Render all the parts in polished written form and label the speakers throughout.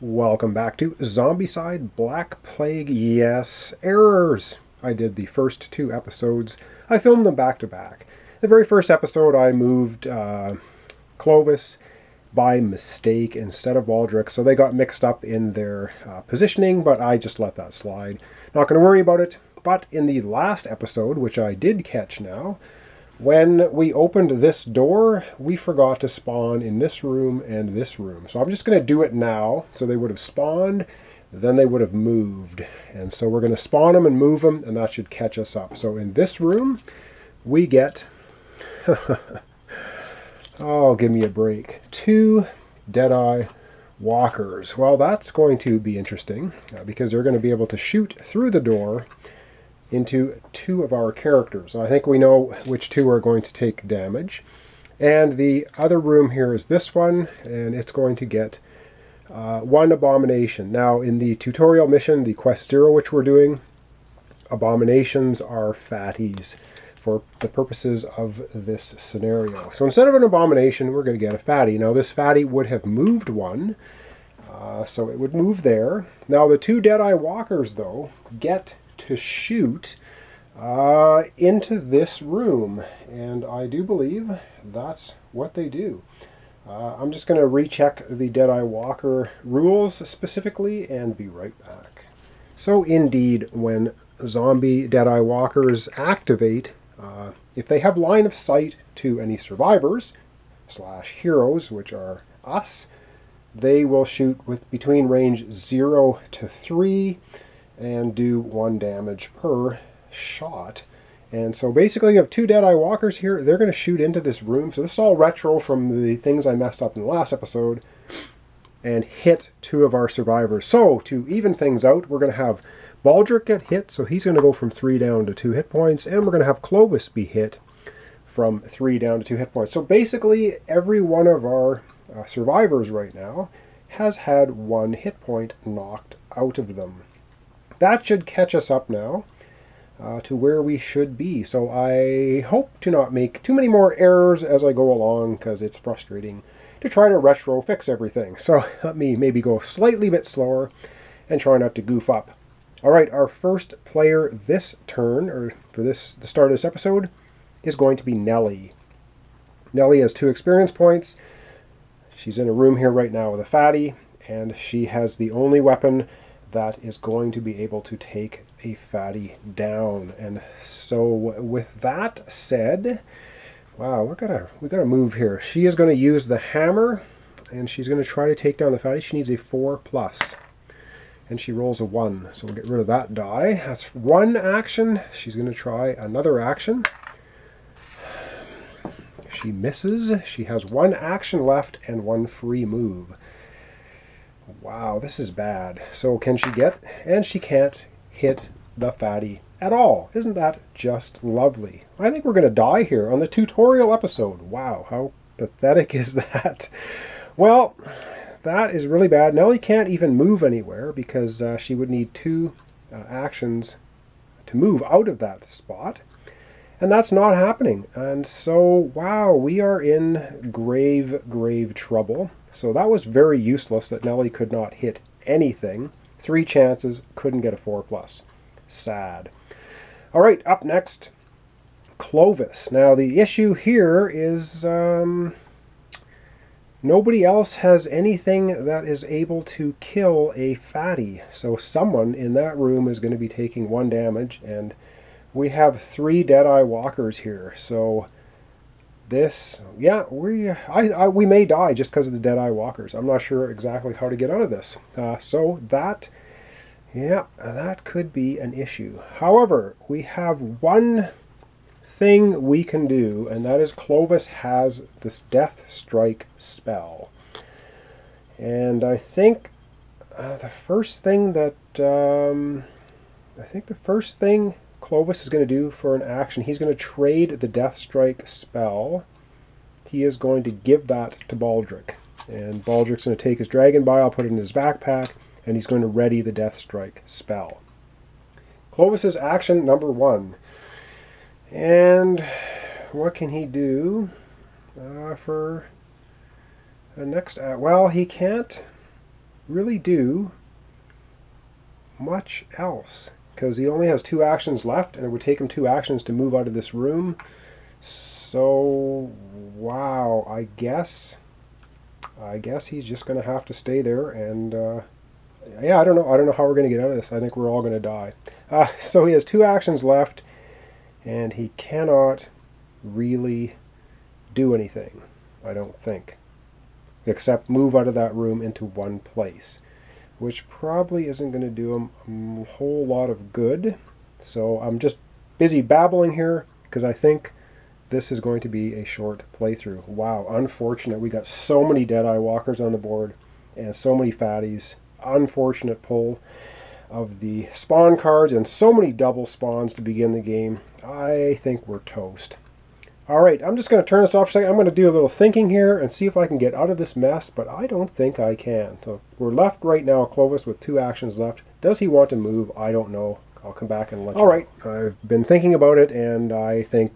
Speaker 1: Welcome back to Zombicide Black Plague. Yes, errors. I did the first two episodes. I filmed them back to back. The very first episode I moved Clovis by mistake instead of Baldric, so they got mixed up in their positioning, but I just let that slide. Not going to worry about it. But in the last episode, which I did catch now, when we opened this door, we forgot to spawn in this room and this room. So I'm just going to do it now. So they would have spawned, then they would have moved. And so we're going to spawn them and move them, and that should catch us up. So in this room, we get... oh, give me a break. 2 Deadeye Walkers. Well, that's going to be interesting because they're going to be able to shoot through the door into 2 of our characters. I think we know which 2 are going to take damage. And the other room here is this one, and it's going to get 1 Abomination. Now, in the tutorial mission, the Quest 0, which we're doing, Abominations are fatties for the purposes of this scenario. So instead of an Abomination, we're going to get a fatty. Now, this fatty would have moved 1, so it would move there. Now, the 2 Deadeye Walkers, though, get to shoot into this room, and I do believe that's what they do. I'm just going to recheck the Deadeye Walker rules specifically and be right back. So indeed, when zombie Deadeye Walkers activate, if they have line of sight to any survivors / heroes, which are us, they will shoot with between range 0 to 3 and do 1 damage per shot. And so basically you have 2 Deadeye Walkers here. They're going to shoot into this room. So this is all retro from the things I messed up in the last episode, and hit 2 of our survivors. So to even things out, we're going to have Baldric get hit, so he's going to go from 3 down to 2 hit points, and we're going to have Clovis be hit from 3 down to 2 hit points. So basically every one of our survivors right now has had 1 hit point knocked out of them. That should catch us up now to where we should be. So I hope to not make too many more errors as I go along, because it's frustrating to try to retro fix everything. So let me maybe go slightly bit slower and try not to goof up. All right, our first player this turn, or for the start of this episode, is going to be Nellie. Nellie has 2 experience points. She's in a room here right now with a fatty, and she has the only weapon that is going to be able to take a fatty down. And so with that said, wow, we gotta move here. She is going to use the hammer, and she's going to try to take down the fatty. She needs a 4+, and she rolls a 1. So we'll get rid of that die. That's 1 action. She's going to try another action. She misses. She has 1 action left and 1 free move. Wow, this is bad. So can she get... and she can't hit the fatty at all. Isn't that just lovely? I think we're going to die here on the tutorial episode. Wow, how pathetic is that? Well, that is really bad. Nellie can't even move anywhere because she would need 2 actions to move out of that spot. And that's not happening. And so, wow, we are in grave, grave trouble. So that was very useless that Nellie could not hit anything. 3 chances, couldn't get a 4+. Sad. All right, up next, Clovis. Now the issue here is nobody else has anything that is able to kill a fatty. So someone in that room is going to be taking 1 damage, and we have 3 Deadeye Walkers here. So this, yeah, we may die just because of the Deadeye Walkers. I'm not sure exactly how to get out of this. So that, yeah, that could be an issue. However, we have 1 thing we can do, and that is Clovis has this Death Strike spell. And I think the first thing Clovis is going to do for an action, he's going to trade the Death Strike spell. He is going to give that to Baldric. And Baldric's going to take his Dragon Bile, put it in his backpack, and he's going to ready the Death Strike spell. Clovis's action number 1. And what can he do for the next... well, he can't really do much else, because he only has 2 actions left, and it would take him 2 actions to move out of this room. So, wow, I guess he's just going to have to stay there, and yeah, I don't know how we're going to get out of this. I think we're all going to die. So he has 2 actions left, and he cannot really do anything, I don't think, except move out of that room into one place, which probably isn't going to do him a whole lot of good. So I'm just busy babbling here because I think this is going to be a short playthrough. Wow, unfortunate. We got so many Deadeye Walkers on the board and so many fatties. Unfortunate pull of the spawn cards and so many double spawns to begin the game. I think we're toast. Alright, I'm just going to turn this off for a second. I'm going to do a little thinking here and see if I can get out of this mess, but I don't think I can. So we're left right now, Clovis, with 2 actions left. Does he want to move? I don't know. I'll come back and let you know. Alright, I've been thinking about it, and I think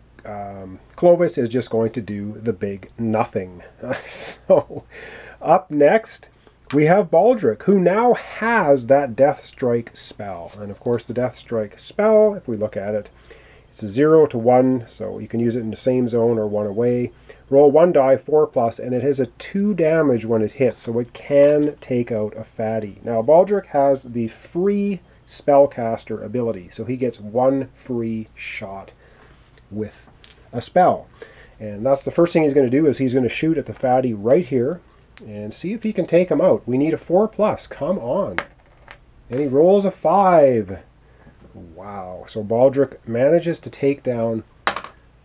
Speaker 1: Clovis is just going to do the big nothing. So, up next, we have Baldric, who now has that Death Strike spell. And of course, the Death Strike spell, if we look at it, it's a 0 to 1, so you can use it in the same zone or 1 away. Roll 1 die, 4+, and it has a 2 damage when it hits, so it can take out a fatty. Now, Baldric has the free spellcaster ability, so he gets 1 free shot with a spell. And that's the first thing he's going to do, is he's going to shoot at the fatty right here and see if he can take him out. We need a 4+. Come on. And he rolls a 5. Wow. So Baldric manages to take down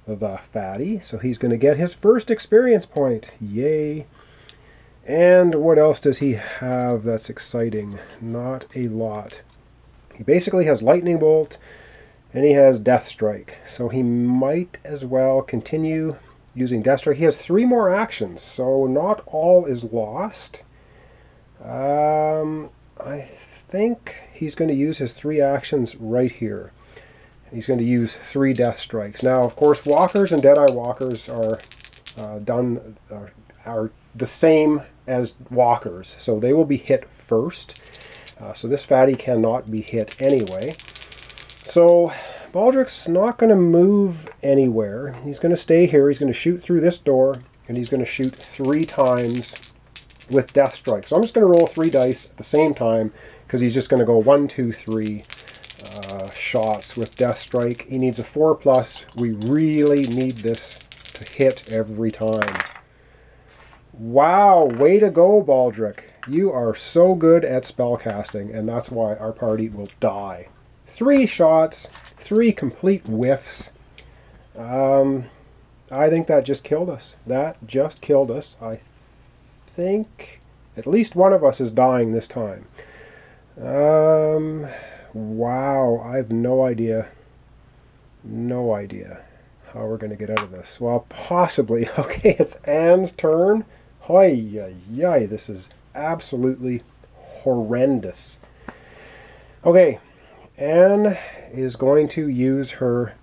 Speaker 1: the fatty. So he's going to get his first experience point. Yay. And what else does he have that's exciting? Not a lot. He basically has Lightning Bolt and he has Death Strike. So he might as well continue using Death Strike. He has 3 more actions, so not all is lost. I think he's going to use his 3 actions right here. He's going to use 3 Death Strikes. Now, of course, Walkers and Deadeye Walkers are are the same as Walkers, so they will be hit first. So this fatty cannot be hit anyway. So Baldric's not going to move anywhere. He's going to stay here. He's going to shoot through this door, and he's going to shoot 3 times with Death Strike. So I'm just going to roll 3 dice at the same time, because he's just going to go 1, 2, 3 shots with Death Strike. He needs a 4+. We really need this to hit every time. Wow, way to go, Baldric. You are so good at spellcasting, and that's why our party will die. 3 shots, 3 complete whiffs. I think that just killed us. That just killed us. I think at least one of us is dying this time. Wow, I have no idea how we're going to get out of this. Well, possibly. Okay, it's Anne's turn. Hoy-yi-yi, this is absolutely horrendous. Okay, Anne is going to use her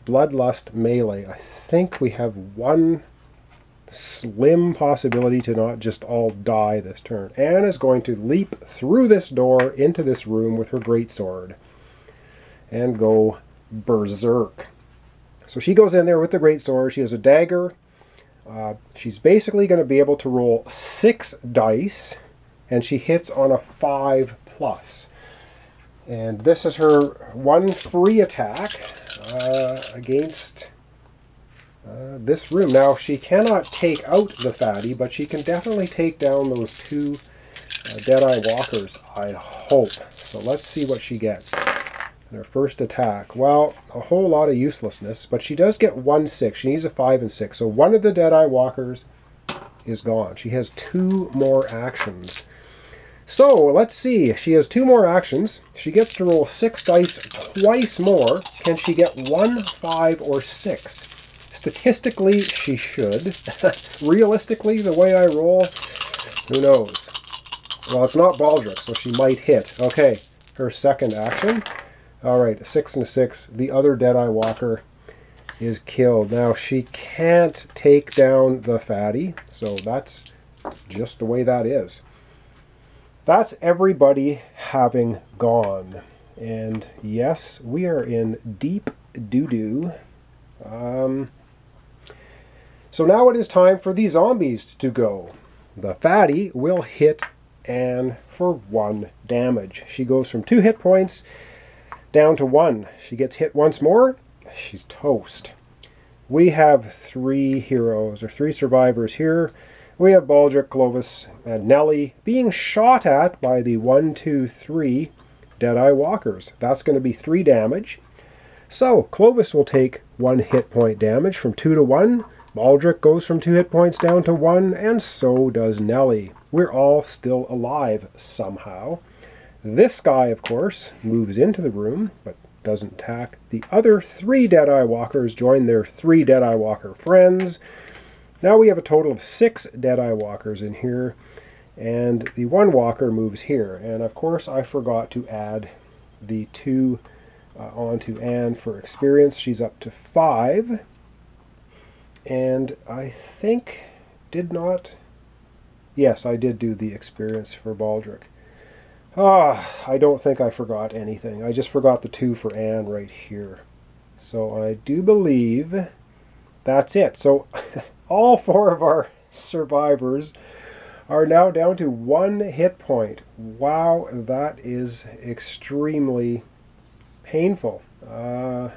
Speaker 1: Bloodlust melee. I think we have one slim possibility to not just all die this turn. Anne is going to leap through this door into this room with her greatsword and go berserk. So she goes in there with the greatsword. She has a dagger. She's basically going to be able to roll 6 dice, and she hits on a 5+. And this is her 1 free attack against this room. Now, she cannot take out the fatty, but she can definitely take down those 2 Deadeye Walkers, I hope. So let's see what she gets. Her first attack. Well, a whole lot of uselessness, but she does get 1 6. She needs a 5 and 6. So one of the Deadeye Walkers is gone. She has 2 more actions. So let's see. She has 2 more actions. She gets to roll 6 dice twice more. Can she get 1, 5, or 6? Statistically, she should. Realistically, the way I roll, who knows? Well, it's not Baldric, so she might hit. Okay, her second action. All right, a 6 and a 6. The other Deadeye Walker is killed. Now, she can't take down the fatty, so that's just the way that is. That's everybody having gone. And yes, we are in deep doo-doo. So now it is time for the zombies to go. The fatty will hit Anne for 1 damage. She goes from 2 hit points down to 1. She gets hit once more, she's toast. We have 3 heroes, or 3 survivors here. We have Baldric, Clovis, and Nellie being shot at by the 1, 2, 3 Deadeye Walkers. That's going to be 3 damage. So Clovis will take 1 hit point damage from 2 to 1. Baldric goes from 2 hit points down to 1, and so does Nellie. We're all still alive somehow. This guy, of course, moves into the room, but doesn't attack. The other 3 Deadeye Walkers join their 3 Deadeye Walker friends. Now we have a total of 6 Deadeye Walkers in here, and the 1 Walker moves here. And of course I forgot to add the 2 onto Anne for experience. She's up to 5. And I think yes, I did do the experience for Baldric. I don't think I forgot anything. I just forgot the 2 for Anne right here. So I do believe that's it. So all 4 of our survivors are now down to 1 hit point. Wow, that is extremely painful. And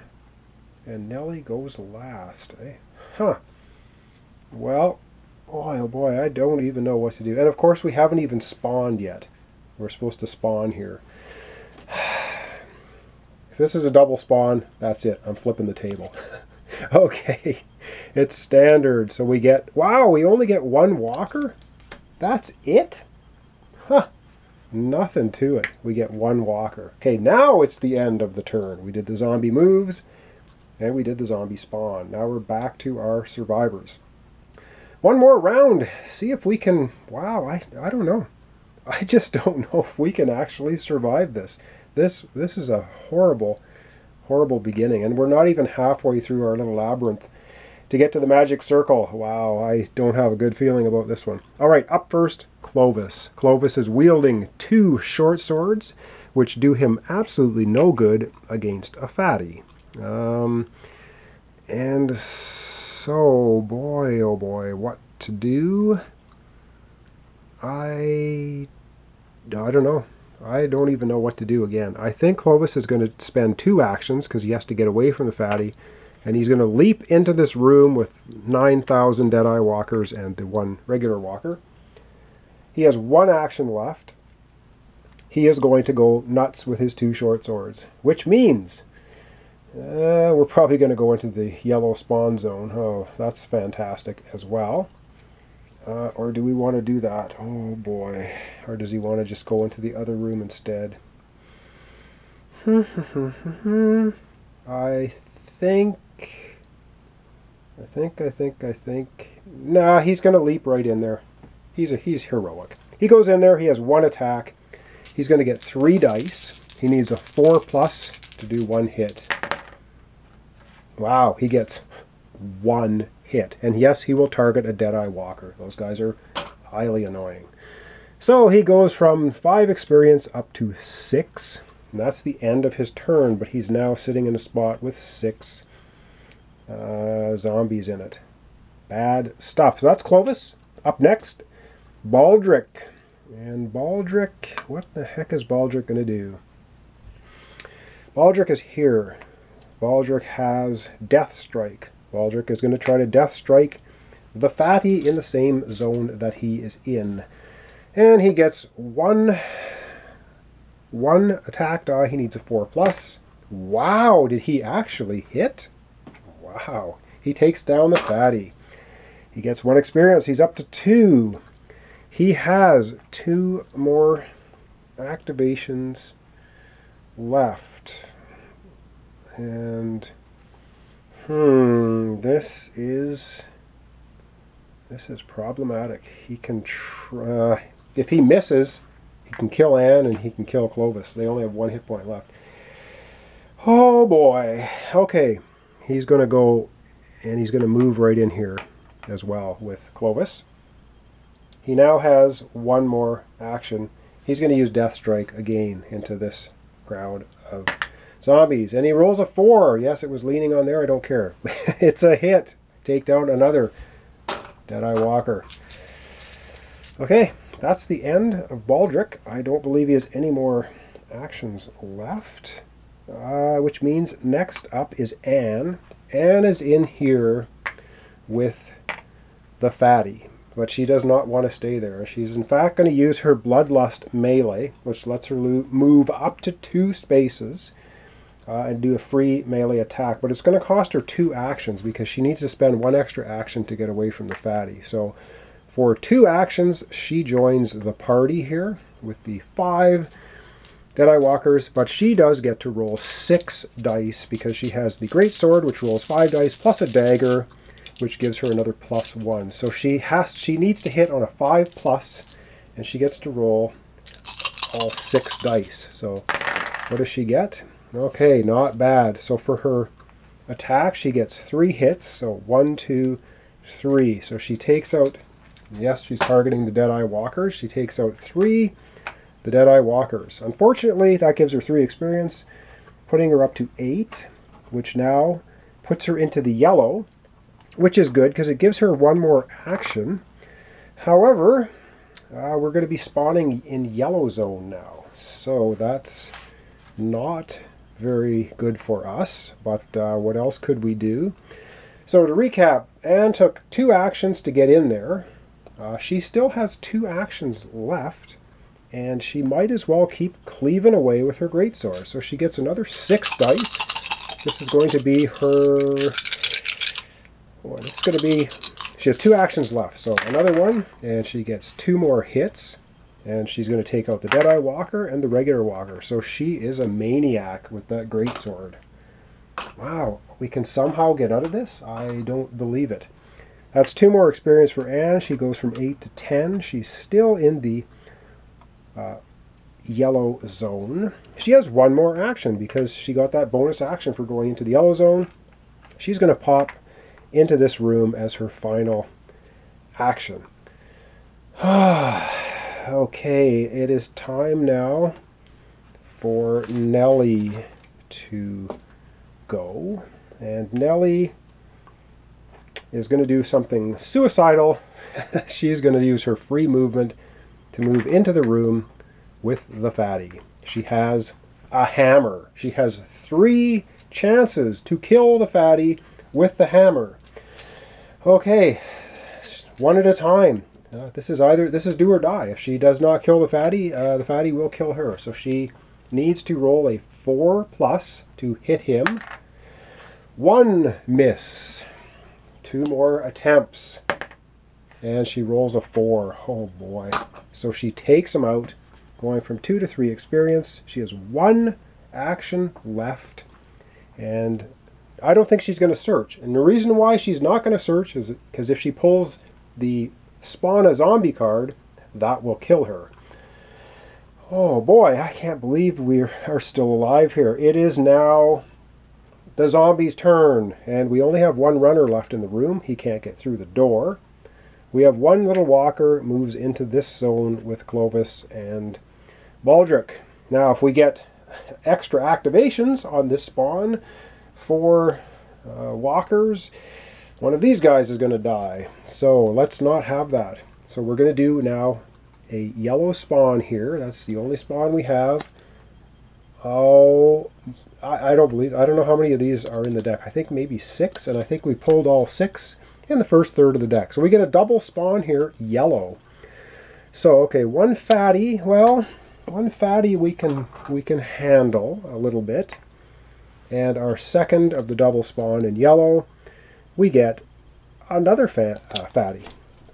Speaker 1: Nellie goes last. Huh. Well, boy, oh boy, I don't even know what to do. And of course, we haven't even spawned yet. We're supposed to spawn here. If this is a double spawn, that's it. I'm flipping the table. Okay, it's standard. So we get, wow, we only get 1 walker? That's it? Huh. Nothing to it. We get 1 walker. Okay, now it's the end of the turn. We did the zombie moves, and we did the zombie spawn. Now we're back to our survivors. 1 more round. See if we can, wow, I don't know. I just don't know if we can actually survive this. This is a horrible, horrible beginning. And we're not even halfway through our little labyrinth to get to the magic circle. Wow, I don't have a good feeling about this one. All right, up first, Clovis. Clovis is wielding 2 short swords, which do him absolutely no good against a fatty. And so, boy, oh boy, what to do? I don't know. I don't even know what to do again. I think Clovis is going to spend 2 actions because he has to get away from the fatty. And he's going to leap into this room with 9,000 Deadeye Walkers and the 1 regular walker. He has 1 action left. He is going to go nuts with his 2 short swords, which means we're probably going to go into the yellow spawn zone. Oh, that's fantastic as well. Or do we want to do that? Oh boy. Or does he want to just go into the other room instead? I think. Nah, he's going to leap right in there. He's heroic. He goes in there. He has 1 attack. He's going to get 3 dice. He needs a 4+ to do 1 hit. Wow, he gets 1 hit. And yes, he will target a Deadeye Walker. Those guys are highly annoying. So he goes from 5 experience up to 6. And that's the end of his turn. But he's now sitting in a spot with 6 zombies in it. Bad stuff. So that's Clovis. Up next, Baldric. And Baldric, what the heck is Baldric going to do? Baldric is here. Baldric has Death Strike. Baldric is going to try to Death Strike the fatty in the same zone that he is in. And he gets one attack die. He needs a 4+. Wow, did he actually hit? Wow. He takes down the fatty. He gets 1 experience. He's up to 2. He has 2 more activations left. And this is problematic. He can if he misses, he can kill Anne and he can kill Clovis. They only have 1 hit point left. Oh boy. Okay. He's going to go and he's going to move right in here as well with Clovis. He now has 1 more action. he's going to use Death Strike again into this crowd of zombies. And he rolls a 4. Yes, it was leaning on there. I don't care. It's a hit. Take down another Deadeye Walker. Okay, that's the end of Baldric. I don't believe he has any more actions left. Which means next up is Anne. Anne is in here with the fatty, but she does not want to stay there. She's in fact going to use her Bloodlust melee, which lets her move up to 2 spaces and do a free melee attack. But it's going to cost her 2 actions because she needs to spend 1 extra action to get away from the fatty. So for 2 actions, she joins the party here with the 5 Deadeye Walkers, but she does get to roll 6 dice because she has the Great Sword, which rolls 5 dice, plus a dagger, which gives her another +1. So she needs to hit on a 5+, and she gets to roll all 6 dice. So what does she get? Okay, not bad. So for her attack, she gets 3 hits. So 1, 2, 3. So she takes out, yes, she's targeting the Deadeye Walkers. She takes out 3 the Deadeye Walkers. Unfortunately, that gives her 3 experience, putting her up to 8, which now puts her into the yellow, which is good because it gives her 1 more action. However, we're going to be spawning in yellow zone now, so that's not very good for us, but what else could we do? So to recap, Anne took 2 actions to get in there. She still has 2 actions left, and she might as well keep cleaving away with her greatsword. So she gets another 6 dice. This is going to be her... Well, this is going to be... She has 2 actions left, so another one, and she gets 2 more hits. And she's going to take out the Deadeye Walker and the regular Walker. So she is a maniac with that greatsword. Wow, we can somehow get out of this? I don't believe it. That's 2 more experience for Anne. She goes from 8 to 10. She's still in the yellow zone. She has 1 more action because she got that bonus action for going into the yellow zone. She's going to pop into this room as her final action. Okay, it is time now for Nellie to go. And Nellie is going to do something suicidal. She's going to use her free movement to move into the room with the fatty. She has a hammer. She has 3 chances to kill the fatty with the hammer. Okay, 1 at a time. This is do or die. If she does not kill the fatty will kill her. So she needs to roll a 4+ to hit him. 1 miss. 2 more attempts. And she rolls a 4. Oh boy. So she takes him out, going from 2 to 3 experience. She has 1 action left. And I don't think she's going to search. And the reason why she's not going to search is because if she pulls the spawn a zombie card, that will kill her. Oh boy, I can't believe we are still alive here. It is now the zombie's turn, and we only have 1 runner left in the room. He can't get through the door. We have 1 little walker moves into this zone with Clovis and Baldric. Now, if we get extra activations on this spawn for walkers, one of these guys is going to die. So let's not have that. So we're going to do now a yellow spawn here. That's the only spawn we have. Oh, I don't know how many of these are in the deck. I think maybe 6, and I think we pulled all 6 in the first third of the deck. So we get a double spawn here, yellow. So okay, 1 fatty. Well, 1 fatty we can handle a little bit. And our second of the double spawn in yellow, we get another fatty.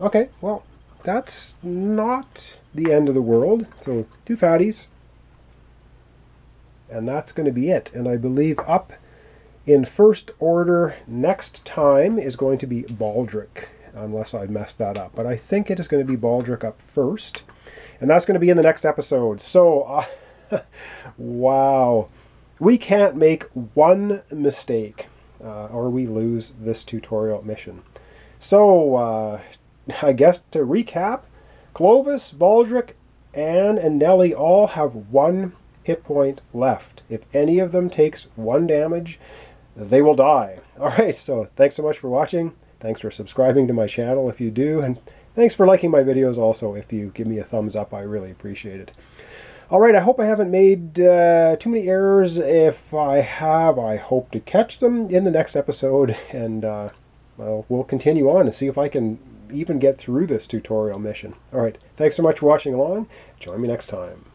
Speaker 1: Okay, well, that's not the end of the world. So 2 fatties. And that's going to be it. And I believe up in first order next time is going to be Baldric, unless I messed that up. But I think it is going to be Baldric up first. And that's going to be in the next episode. So, wow. We can't make 1 mistake or we lose this tutorial mission. So, I guess to recap, Clovis, Baldric, Anne and Nellie all have 1 hit point left. If any of them takes 1 damage, they will die. Alright, so thanks so much for watching. Thanks for subscribing to my channel if you do, and thanks for liking my videos also. If you give me a thumbs up, I really appreciate it. Alright, I hope I haven't made too many errors. If I have, I hope to catch them in the next episode, and well, we'll continue on and see if I can even get through this tutorial mission. Alright, thanks so much for watching along. Join me next time.